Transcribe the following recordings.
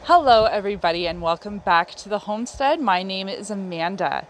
Hello everybody and welcome back to the homestead. My name is Amanda.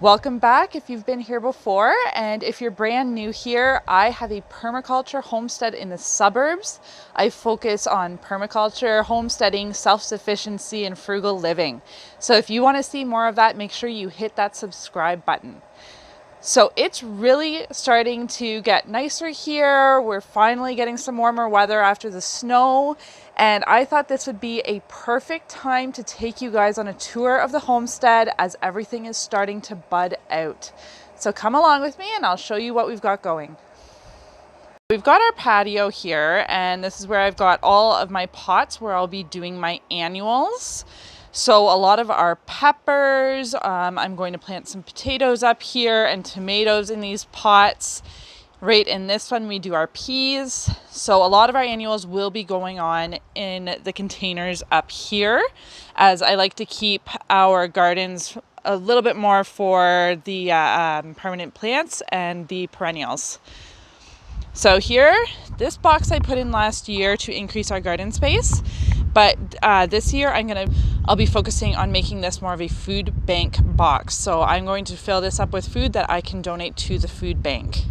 Welcome back if you've been here before, and if you're brand new here, I have a permaculture homestead in the suburbs. I focus on permaculture, homesteading, self-sufficiency, and frugal living. So if you want to see more of that, make sure you hit that subscribe button. So it's really starting to get nicer here. We're finally getting some warmer weather after the snow. And I thought this would be a perfect time to take you guys on a tour of the homestead as everything is starting to bud out. So come along with me and I'll show you what we've got going. We've got our patio here, and this is where I've got all of my pots where I'll be doing my annuals. So a lot of our peppers, I'm going to plant some potatoes up here and tomatoes in these pots. Right in this one, we do our peas. So a lot of our annuals will be going on in the containers up here, as I like to keep our gardens a little bit more for the permanent plants and the perennials. So here, this box I put in last year to increase our garden space. But this year I'll be focusing on making this more of a food bank box. So I'm going to fill this up with food that I can donate to the food bank.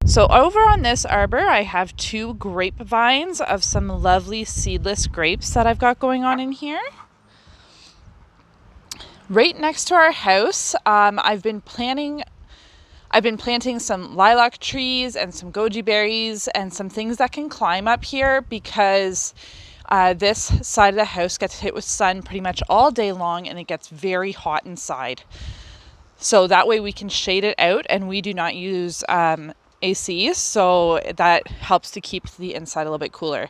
So over on this arbor, I have 2 grapevines of some lovely seedless grapes that I've got going on in here. Right next to our house, I've been planting some lilac trees and some goji berries and some things that can climb up here, because this side of the house gets hit with sun pretty much all day long and it gets very hot inside. So that way we can shade it out, and we do not use AC, so that helps to keep the inside a little bit cooler.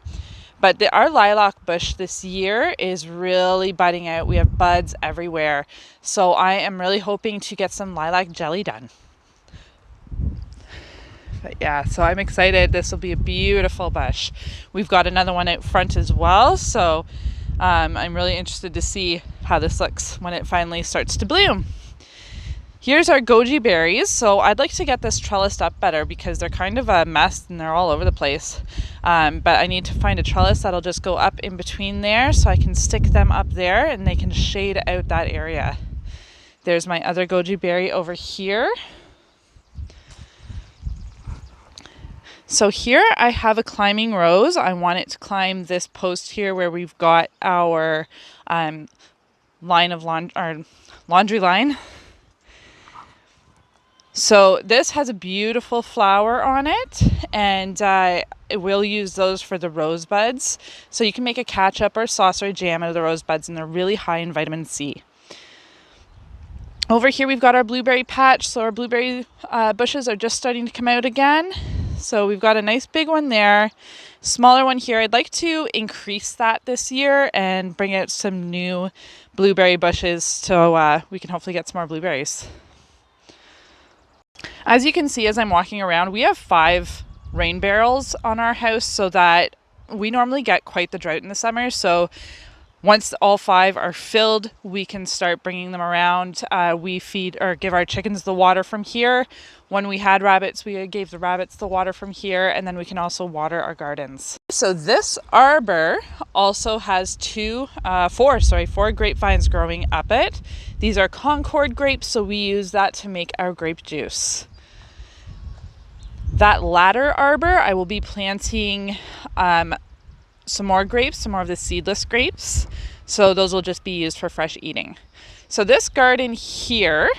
But our lilac bush this year is really budding out. We have buds everywhere. So I am really hoping to get some lilac jelly done. But yeah, so I'm excited. This will be a beautiful bush. We've got another one out front as well. So I'm really interested to see how this looks when it finally starts to bloom. Here's our goji berries. So I'd like to get this trellised up better because they're kind of a mess and they're all over the place. But I need to find a trellis that'll just go up in between there so I can stick them up there and they can shade out that area. There's my other goji berry over here. So here I have a climbing rose. I want it to climb this post here where we've got our laundry line. So this has a beautiful flower on it, and we'll use those for the rose buds. So you can make a ketchup or sauce or jam out of the rose buds, and they're really high in vitamin C. Over here we've got our blueberry patch. So our blueberry bushes are just starting to come out again. So we've got a nice big one there, smaller one here. I'd like to increase that this year and bring out some new blueberry bushes so we can hopefully get some more blueberries. As you can see as I'm walking around, we have 5 rain barrels on our house, so that we normally get quite the drought in the summer. So once all 5 are filled, we can start bringing them around. We feed or give our chickens the water from here. When we had rabbits, we gave the rabbits the water from here, and then we can also water our gardens. So this arbor also has 4 grapevines growing up it. These are Concord grapes, so we use that to make our grape juice. That latter arbor, I will be planting some more grapes, some more of the seedless grapes. So those will just be used for fresh eating. So this garden here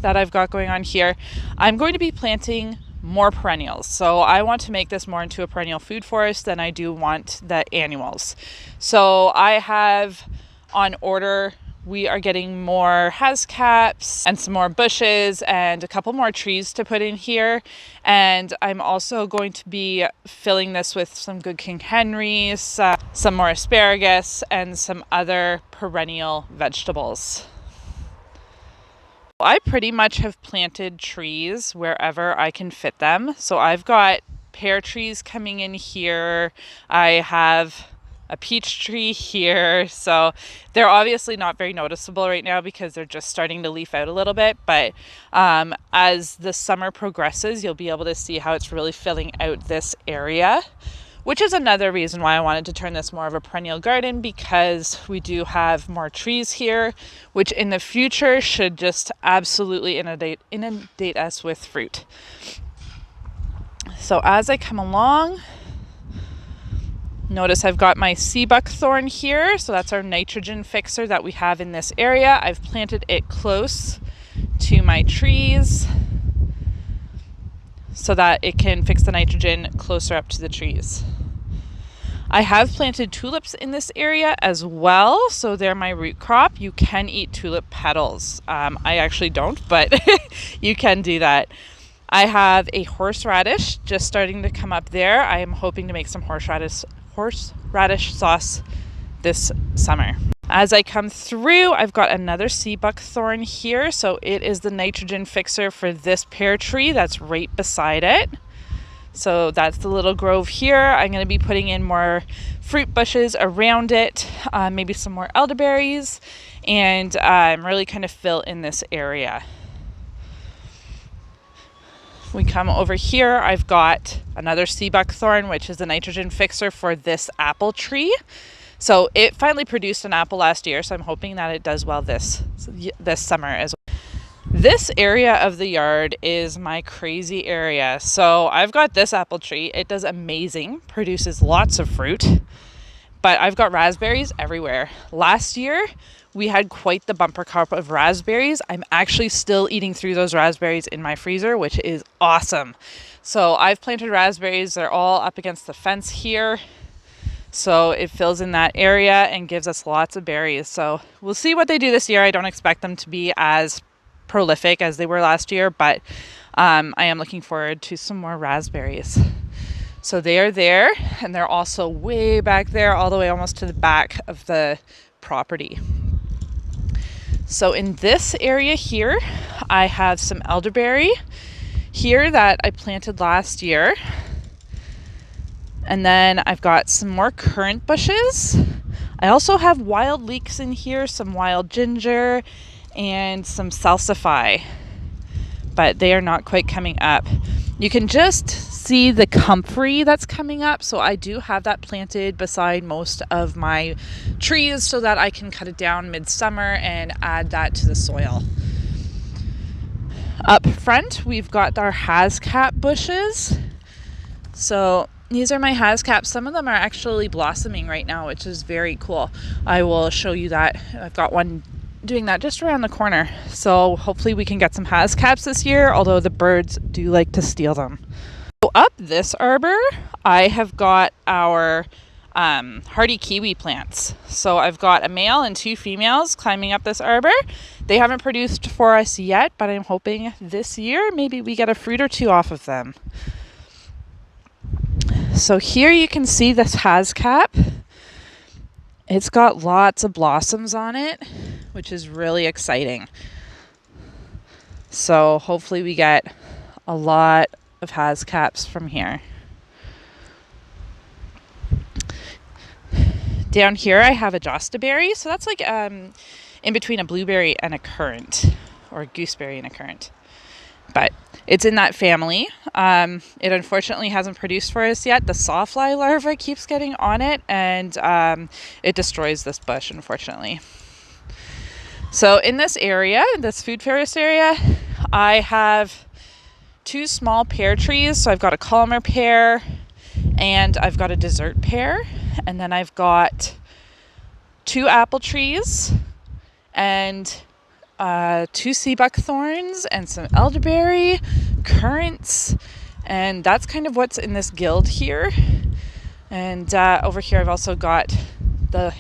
that I've got going on here, I'm going to be planting more perennials. So I want to make this more into a perennial food forest than I do want the annuals. So I have on order, we are getting more hascaps and some more bushes and a couple more trees to put in here. And I'm also going to be filling this with some good King Henrys, some more asparagus, and some other perennial vegetables. I pretty much have planted trees wherever I can fit them. So I've got pear trees coming in here. I have a peach tree here. So they're obviously not very noticeable right now because they're just starting to leaf out a little bit. But as the summer progresses, you'll be able to see how it's really filling out this area. which is another reason why I wanted to turn this more of a perennial garden, because we do have more trees here, which in the future should just absolutely inundate us with fruit. So as I come along, notice I've got my sea buckthorn here. So that's our nitrogen fixer that we have in this area. I've planted it close to my trees so that it can fix the nitrogen closer up to the trees. I have planted tulips in this area as well, so they're my root crop. You can eat tulip petals. I actually don't, but you can do that. I have a horseradish just starting to come up there. I am hoping to make some horseradish sauce this summer. As I come through, I've got another sea buckthorn here. So it is the nitrogen fixer for this pear tree that's right beside it. So that's the little grove here. I'm going to be putting in more fruit bushes around it, maybe some more elderberries, and really kind of fill in this area. We come over here, I've got another sea buckthorn, which is the nitrogen fixer for this apple tree. So it finally produced an apple last year, so I'm hoping that it does well this summer as well. This area of the yard is my crazy area. So I've got this apple tree. It does amazing, produces lots of fruit, but I've got raspberries everywhere. Last year, we had quite the bumper crop of raspberries. I'm actually still eating through those raspberries in my freezer, which is awesome. So I've planted raspberries. They're all up against the fence here. So it fills in that area and gives us lots of berries. So we'll see what they do this year. I don't expect them to be as prolific as they were last year, but I am looking forward to some more raspberries. So they are there, and they're also way back there, all the way almost to the back of the property. So in this area here, I have some elderberry here that I planted last year. And then I've got some more currant bushes. I also have wild leeks in here, some wild ginger, and some salsify, but they are not quite coming up. You can just see the comfrey that's coming up. So I do have that planted beside most of my trees so that I can cut it down midsummer and add that to the soil. Up front, we've got our hascap bushes. So these are my hascaps. Some of them are actually blossoming right now, which is very cool. I will show you that. I've got one doing that just around the corner. So hopefully we can get some hascaps this year, although the birds do like to steal them. So up this arbor, I have got our hardy kiwi plants. So I've got a male and two females climbing up this arbor. They haven't produced for us yet, but I'm hoping this year maybe we get a fruit or two off of them. So here you can see this hascap. It's got lots of blossoms on it, which is really exciting. So hopefully we get a lot of hascaps from here. Down here I have a jostaberry. So that's like in between a blueberry and a currant, or a gooseberry and a currant. But it's in that family. It unfortunately hasn't produced for us yet. The sawfly larva keeps getting on it, and it destroys this bush, unfortunately. So in this area, this food forest area, I have two small pear trees. So I've got a Colmar pear and I've got a dessert pear. And then I've got two apple trees and two sea buckthorns and some elderberry, currants, and that's kind of what's in this guild here. And over here I've also got the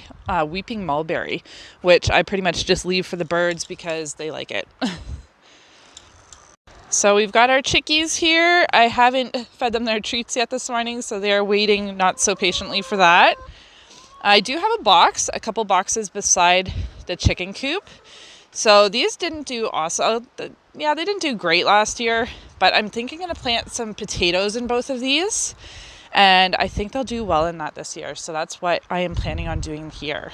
weeping mulberry, which I pretty much just leave for the birds because they like it. So we've got our chickies here. I haven't fed them their treats yet this morning, so they are waiting not so patiently for that. I do have a couple boxes beside the chicken coop. So these didn't do awesome. Yeah, they didn't do great last year, but I'm thinking I'm going to plant some potatoes in both of these, and I think they'll do well in that this year. So that's what I am planning on doing here.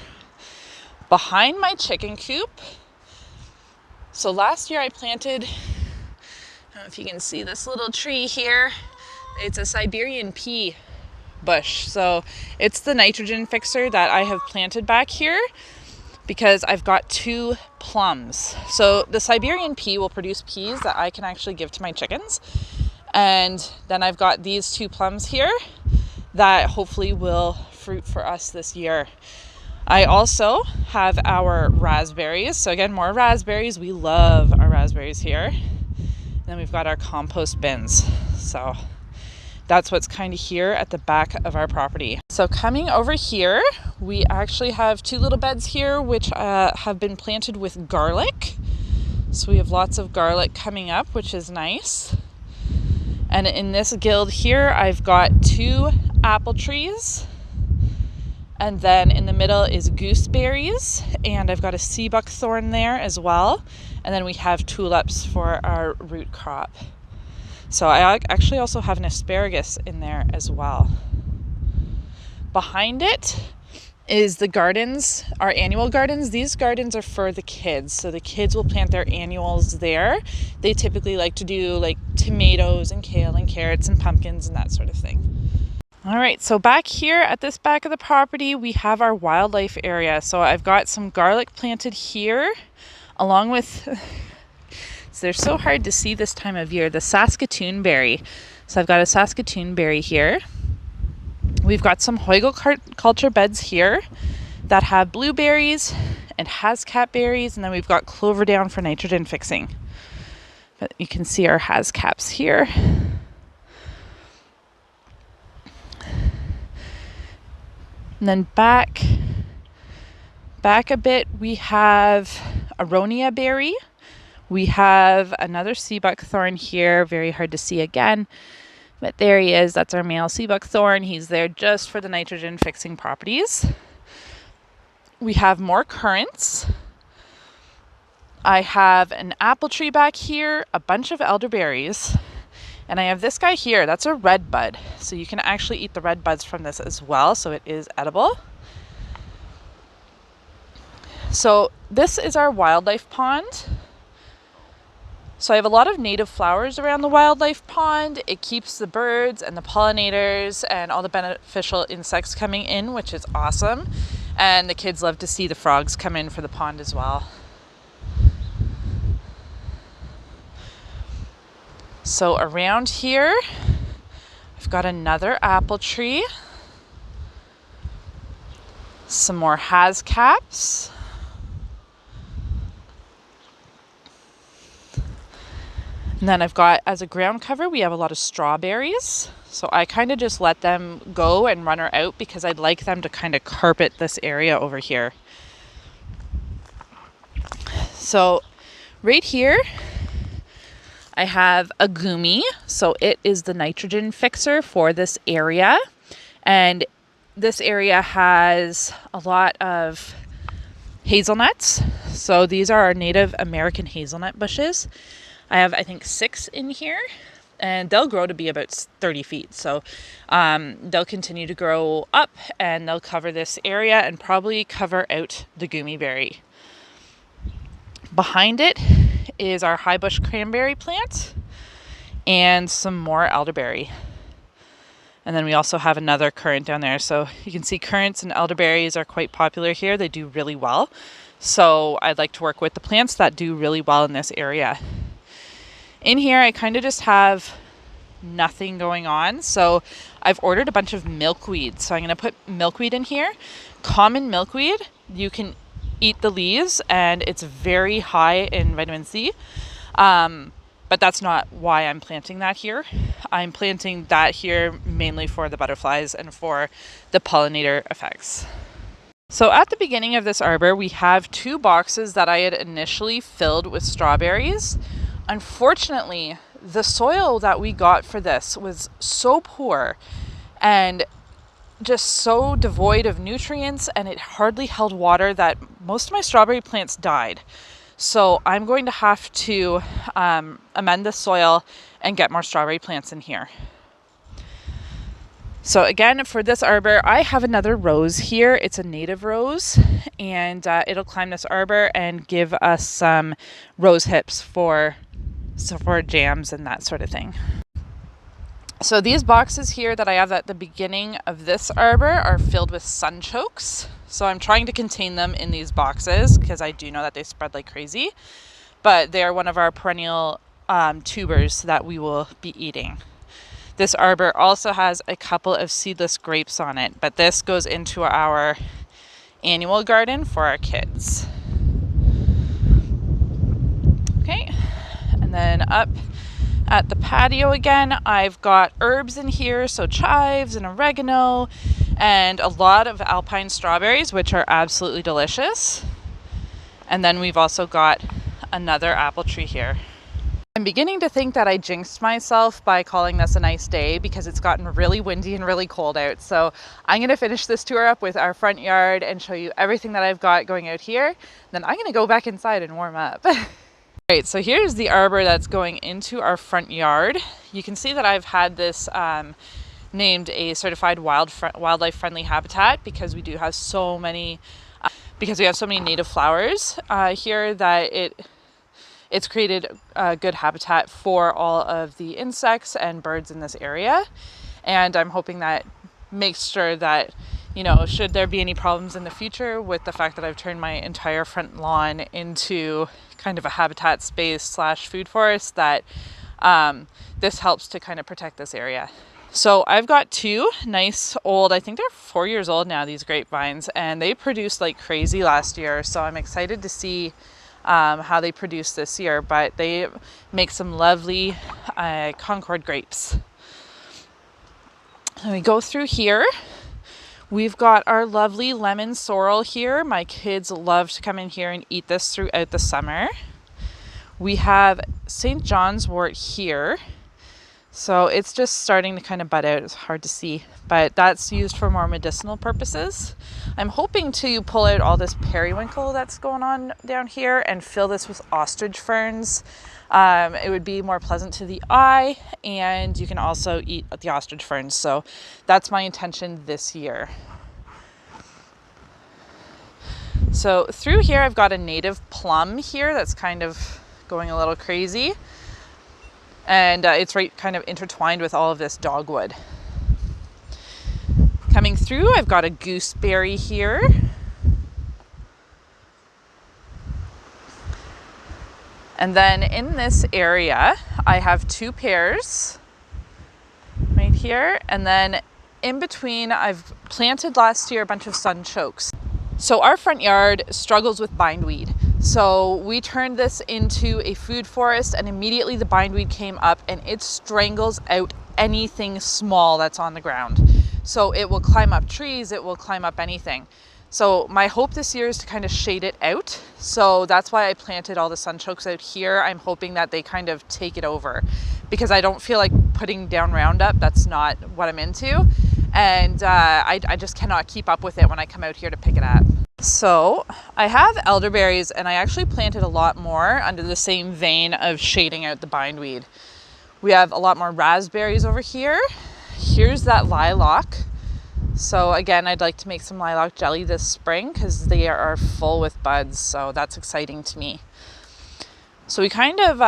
Behind my chicken coop, so last year I planted, I don't know if you can see this little tree here. It's a Siberian pea bush. So it's the nitrogen fixer that I have planted back here because I've got 2 plums. So the Siberian pea will produce peas that I can actually give to my chickens. And then I've got these 2 plums here that hopefully will fruit for us this year. I also have our raspberries. So again, more raspberries. We love our raspberries here. And then we've got our compost bins. So that's what's kind of here at the back of our property. So coming over here, we actually have 2 little beds here which have been planted with garlic. So we have lots of garlic coming up, which is nice. And in this guild here, I've got 2 apple trees. And then in the middle is gooseberries. And I've got a sea buckthorn there as well. And then we have tulips for our root crop. So I actually also have an asparagus in there as well. Behind it is the gardens, our annual gardens. These gardens are for the kids. So the kids will plant their annuals there. They typically like to do like tomatoes and kale and carrots and pumpkins and that sort of thing. All right, so back here at this back of the property, we have our wildlife area. So I've got some garlic planted here along with... They're so hard to see this time of year. The Saskatoon berry. So I've got a Saskatoon berry here. We've got some horticulture beds here that have blueberries and hascap berries. And then we've got clover down for nitrogen fixing. But you can see our hascaps here. And then back a bit, we have aronia berry. We have another sea buckthorn here, very hard to see again, but there he is. That's our male sea buckthorn. He's there just for the nitrogen fixing properties. We have more currants. I have an apple tree back here, a bunch of elderberries, and I have this guy here. That's a red bud. So you can actually eat the red buds from this as well. So it is edible. So this is our wildlife pond. So I have a lot of native flowers around the wildlife pond. It keeps the birds and the pollinators and all the beneficial insects coming in, which is awesome. And the kids love to see the frogs come in for the pond as well. So around here, I've got another apple tree, some more hascaps. And then I've got, as a ground cover, we have a lot of strawberries. So I kind of just let them go and run her out because I'd like them to kind of carpet this area over here. So right here, I have a gumi. So it is the nitrogen fixer for this area. And this area has a lot of hazelnuts. So these are our Native American hazelnut bushes. I have, I think, 6 in here, and they'll grow to be about 30 feet. So they'll continue to grow up, and they'll cover this area and probably cover out the gumi berry. Behind it is our high bush cranberry plant and some more elderberry. And then we also have another currant down there. So you can see currants and elderberries are quite popular here. They do really well. So I'd like to work with the plants that do really well in this area. In here, I kind of just have nothing going on. So I've ordered a bunch of milkweed. So I'm going to put milkweed in here. Common milkweed, you can eat the leaves and it's very high in vitamin C. But that's not why I'm planting that here. I'm planting that here mainly for the butterflies and for the pollinator effects. So at the beginning of this arbor, we have 2 boxes that I had initially filled with strawberries. Unfortunately, the soil that we got for this was so poor and just so devoid of nutrients, and it hardly held water that most of my strawberry plants died. So I'm going to have to amend the soil and get more strawberry plants in here. So again, for this arbor, I have another rose here. It's a native rose, and it'll climb this arbor and give us some rose hips for jams and that sort of thing. So these boxes here that I have at the beginning of this arbor are filled with sunchokes. So I'm trying to contain them in these boxes because I do know that they spread like crazy, but they're one of our perennial tubers that we will be eating. This arbor also has a couple of seedless grapes on it, but this goes into our annual garden for our kids. Okay, and then up at the patio again, I've got herbs in here, so chives and oregano, and a lot of alpine strawberries, which are absolutely delicious. And then we've also got another apple tree here. I'm beginning to think that I jinxed myself by calling this a nice day because it's gotten really windy and really cold out. So I'm going to finish this tour up with our front yard and show you everything that I've got going out here. Then I'm going to go back inside and warm up. Right, so here's the arbor that's going into our front yard. You can see that I've had this named a certified wildlife friendly habitat because we do have so many native flowers here that it's created a good habitat for all of the insects and birds in this area. And I'm hoping that makes sure that, you know, should there be any problems in the future with the fact that I've turned my entire front lawn into kind of a habitat space / food forest, that this helps to kind of protect this area. So I've got two nice old, I think they're 4 years old now, these grapevines, and they produced like crazy last year. So I'm excited to see how they produce this year, but they make some lovely Concord grapes. Let me go through here. We've got our lovely lemon sorrel here. My kids love to come in here and eat this throughout the summer. We have St. John's wort here. So it's just starting to kind of bud out. It's hard to see, but that's used for more medicinal purposes. I'm hoping to pull out all this periwinkle that's going on down here and fill this with ostrich ferns. It would be more pleasant to the eye, and you can also eat the ostrich ferns. So that's my intention this year. So through here, I've got a native plum here that's kind of going a little crazy. And it's right kind of intertwined with all of this dogwood. Coming through, I've got a gooseberry here. And then in this area, I have two pears right here. And then in between, I've planted last year a bunch of sunchokes. So our front yard struggles with bindweed. So we turned this into a food forest, and immediately the bindweed came up and it strangles out anything small that's on the ground. So it will climb up trees, it will climb up anything. So my hope this year is to kind of shade it out. So that's why I planted all the sunchokes out here. I'm hoping that they kind of take it over, because I don't feel like putting down Roundup. That's not what I'm into. And I just cannot keep up with it when I come out here to pick it up. So I have elderberries, and I actually planted a lot more under the same vein of shading out the bindweed. We have a lot more raspberries over here. Here's that lilac. So again, I'd like to make some lilac jelly this spring because they are full with buds. So that's exciting to me. So we kind of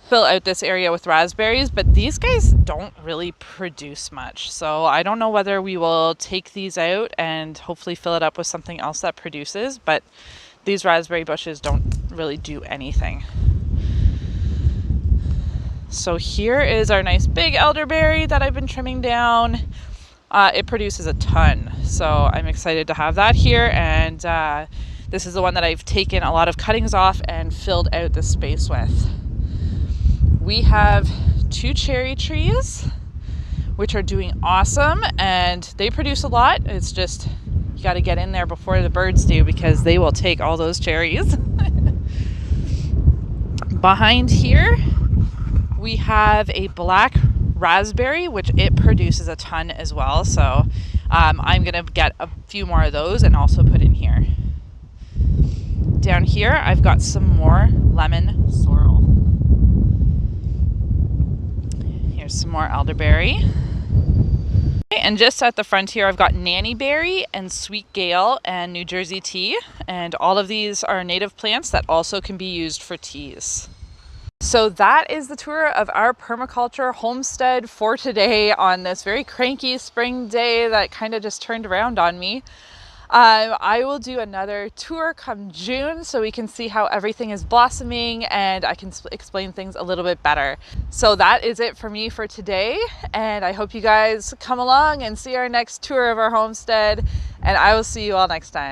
fill out this area with raspberries, but these guys don't really produce much. So I don't know whether we will take these out and hopefully fill it up with something else that produces, but these raspberry bushes don't really do anything. So here is our nice big elderberry that I've been trimming down. It produces a ton, so I'm excited to have that here. And this is the one that I've taken a lot of cuttings off and filled out the space with. We have two cherry trees, which are doing awesome, and they produce a lot. It's just, you got to get in there before the birds do, because they will take all those cherries. Behind here, we have a black raspberry, which it produces a ton as well. So I'm going to get a few more of those and also put in here. Down here, I've got some more lemon sorrel. Here's some more elderberry. Okay, and just at the front here, I've got nannyberry and sweet gale and New Jersey tea. And all of these are native plants that also can be used for teas. So that is the tour of our permaculture homestead for today on this very cranky spring day that kind of just turned around on me. I will do another tour come June so we can see how everything is blossoming and I can explain things a little bit better. So that is it for me for today, and I hope you guys come along and see our next tour of our homestead, and I will see you all next time.